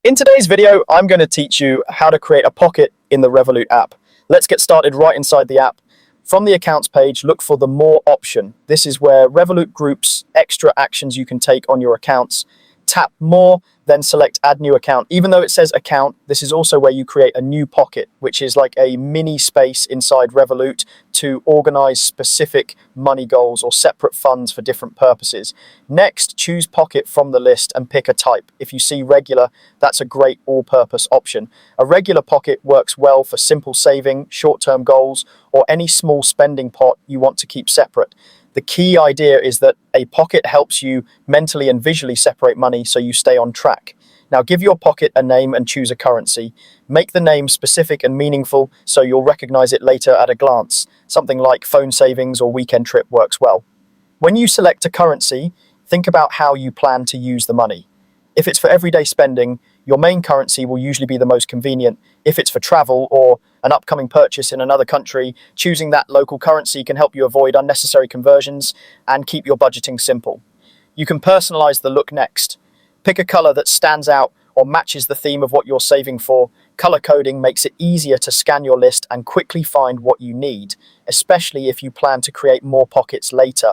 In today's video, I'm going to teach you how to create a pocket in the Revolut app. Let's get started right inside the app. From the accounts page, look for the More option. This is where Revolut groups extra actions you can take on your accounts. Tap More, then select Add New Account. Even though it says Account, this is also where you create a new pocket, which is like a mini space inside Revolut to organize specific money goals or separate funds for different purposes. Next, choose Pocket from the list and pick a type. If you see Regular, that's a great all-purpose option. A regular pocket works well for simple saving, short-term goals, or any small spending pot you want to keep separate. The key idea is that a pocket helps you mentally and visually separate money so you stay on track. Now give your pocket a name and choose a currency. Make the name specific and meaningful so you'll recognize it later at a glance. Something like phone savings or weekend trip works well. When you select a currency, think about how you plan to use the money. If it's for everyday spending, your main currency will usually be the most convenient. If it's for travel or an upcoming purchase in another country, choosing that local currency can help you avoid unnecessary conversions and keep your budgeting simple. You can personalize the look next. Pick a color that stands out or matches the theme of what you're saving for. Color coding makes it easier to scan your list and quickly find what you need, especially if you plan to create more pockets later.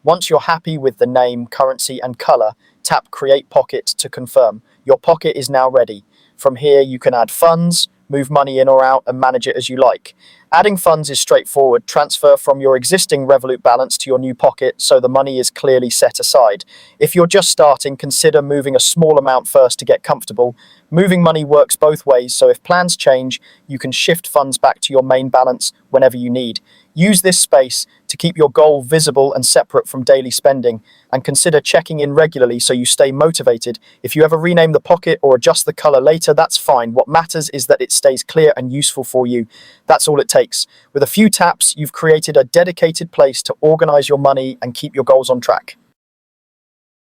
Once you're happy with the name, currency, and color, tap Create Pocket to confirm. Your pocket is now ready. From here, you can add funds, move money in or out, and manage it as you like. Adding funds is straightforward. Transfer from your existing Revolut balance to your new pocket so the money is clearly set aside. If you're just starting, consider moving a small amount first to get comfortable. Moving money works both ways, so if plans change, you can shift funds back to your main balance whenever you need. Use this space to keep your goal visible and separate from daily spending, and consider checking in regularly so you stay motivated. If you ever rename the pocket or adjust the color later, that's fine. What matters is that it stays clear and useful for you. That's all it takes. With a few taps, you've created a dedicated place to organize your money and keep your goals on track.